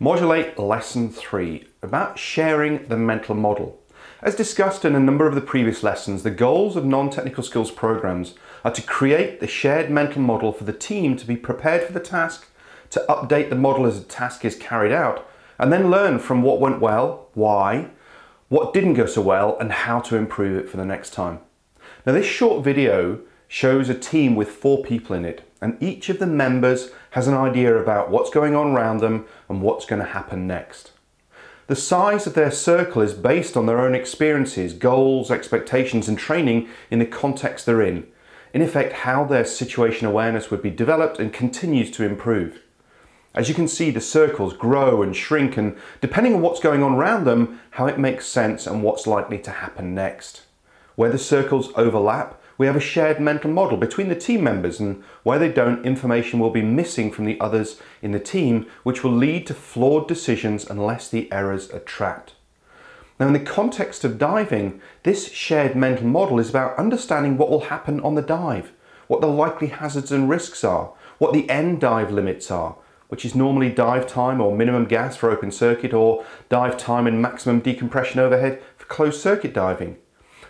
Module 8, Lesson 3, about sharing the mental model. As discussed in a number of the previous lessons, the goals of non-technical skills programs are to create the shared mental model for the team to be prepared for the task, to update the model as the task is carried out, and then learn from what went well, why, what didn't go so well, and how to improve it for the next time. Now, this short video shows a team with 4 people in it, and each of the members has an idea about what's going on around them and what's going to happen next. The size of their circle is based on their own experiences, goals, expectations, and training in the context they're in. In effect, how their situation awareness would be developed and continues to improve. As you can see, the circles grow and shrink, and depending on what's going on around them, how it makes sense and what's likely to happen next. Where the circles overlap, we have a shared mental model between the team members, and where they don't, information will be missing from the others in the team, which will lead to flawed decisions unless the errors are tracked. Now, in the context of diving, this shared mental model is about understanding what will happen on the dive, what the likely hazards and risks are, what the end dive limits are, which is normally dive time or minimum gas for open circuit, or dive time and maximum decompression overhead for closed circuit diving.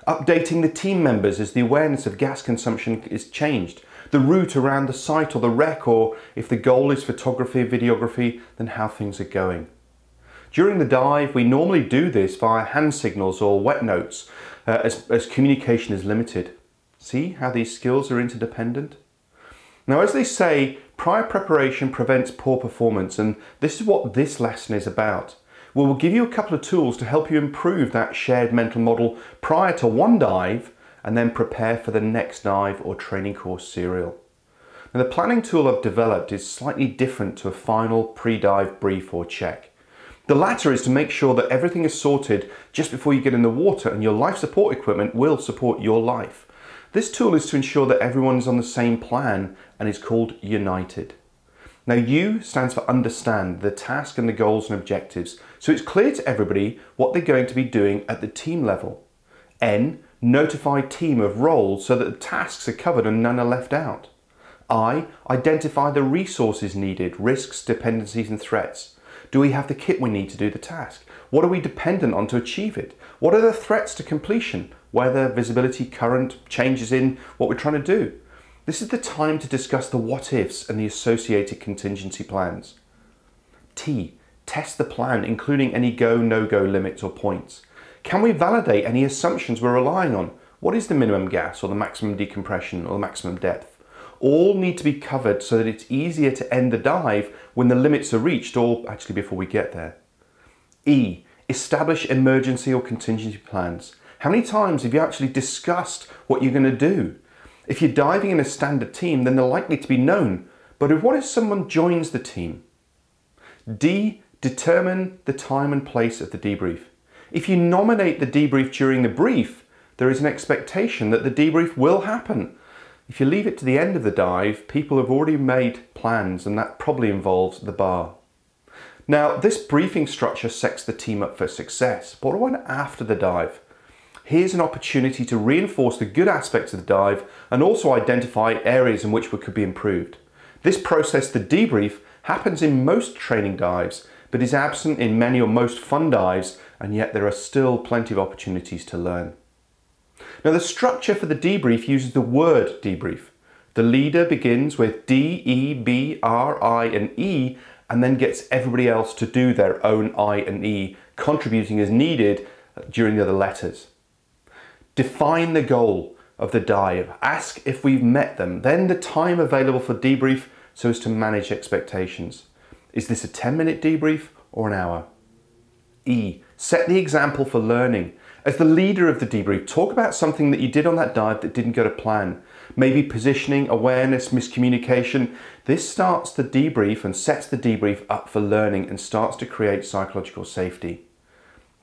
Updating the team members as the awareness of gas consumption is changed, the route around the site or the wreck, or if the goal is photography, videography, then how things are going. During the dive, we normally do this via hand signals or wet notes as communication is limited. See how these skills are interdependent? Now, as they say, prior preparation prevents poor performance, and this is what this lesson is about. We will give you a couple of tools to help you improve that shared mental model prior to one dive, and then prepare for the next dive or training course serial. Now, the planning tool I've developed is slightly different to a final pre-dive brief or check. The latter is to make sure that everything is sorted just before you get in the water, and your life support equipment will support your life. This tool is to ensure that everyone is on the same plan and is called United. Now, U stands for understand the task and the goals and objectives, so it's clear to everybody what they're going to be doing at the team level. N, notify team of roles so that the tasks are covered and none are left out. I, identify the resources needed, risks, dependencies and threats. Do we have the kit we need to do the task? What are we dependent on to achieve it? What are the threats to completion? Weather, visibility, current, changes in what we're trying to do. This is the time to discuss the what-ifs and the associated contingency plans. T, test the plan, including any go, no-go limits or points. Can we validate any assumptions we're relying on? What is the minimum gas or the maximum decompression or the maximum depth? All need to be covered so that it's easier to end the dive when the limits are reached, or actually before we get there. E, establish emergency or contingency plans. How many times have you actually discussed what you're going to do? If you're diving in a standard team, then they're likely to be known. But what if someone joins the team? D, determine the time and place of the debrief. If you nominate the debrief during the brief, there is an expectation that the debrief will happen. If you leave it to the end of the dive, people have already made plans, and that probably involves the bar. Now, this briefing structure sets the team up for success. But what about after the dive? Here's an opportunity to reinforce the good aspects of the dive and also identify areas in which we could be improved. This process, the debrief, happens in most training dives, but is absent in many or most fun dives, and yet there are still plenty of opportunities to learn. Now, the structure for the debrief uses the word debrief. The leader begins with D, E, B, R, I, and E, and then gets everybody else to do their own I and E, contributing as needed during the other letters. Define the goal of the dive. Ask if we've met them. Then the time available for debrief so as to manage expectations. Is this a 10-minute debrief or an hour? E, set the example for learning. As the leader of the debrief, talk about something that you did on that dive that didn't go to plan. Maybe positioning, awareness, miscommunication. This starts the debrief and sets the debrief up for learning and starts to create psychological safety.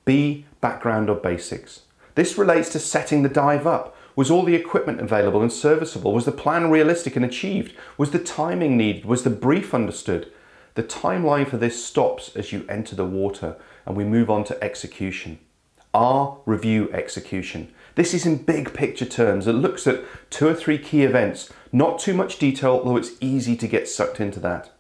B, background or basics. This relates to setting the dive up. Was all the equipment available and serviceable? Was the plan realistic and achieved? Was the timing needed? Was the brief understood? The timeline for this stops as you enter the water, and we move on to execution. R, review execution. This is in big picture terms. It looks at 2 or 3 key events, not too much detail, though it's easy to get sucked into that.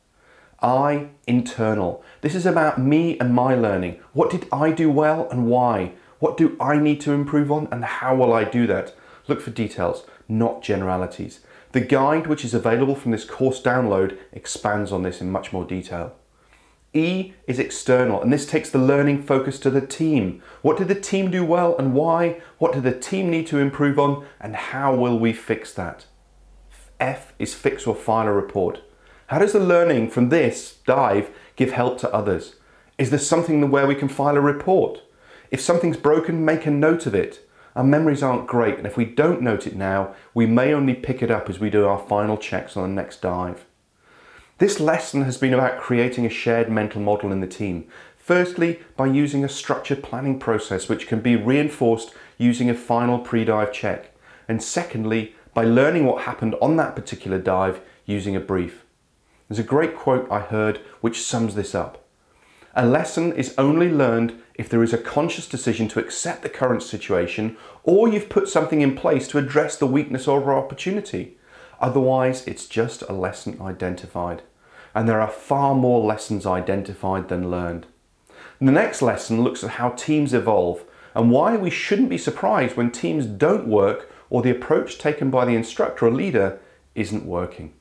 I, internal. This is about me and my learning. What did I do well and why? What do I need to improve on and how will I do that? Look for details, not generalities. The guide, which is available from this course download, expands on this in much more detail. E is external, and this takes the learning focus to the team. What did the team do well and why? What do the team need to improve on and how will we fix that? F is fix or file a report. How does the learning from this dive give help to others? Is there something where we can file a report? If something's broken, make a note of it. Our memories aren't great, and if we don't note it now, we may only pick it up as we do our final checks on the next dive. This lesson has been about creating a shared mental model in the team. Firstly, by using a structured planning process which can be reinforced using a final pre-dive check. And secondly, by learning what happened on that particular dive using a brief. There's a great quote I heard which sums this up. A lesson is only learned if there is a conscious decision to accept the current situation or you've put something in place to address the weakness or opportunity. Otherwise, it's just a lesson identified. And there are far more lessons identified than learned. The next lesson looks at how teams evolve and why we shouldn't be surprised when teams don't work or the approach taken by the instructor or leader isn't working.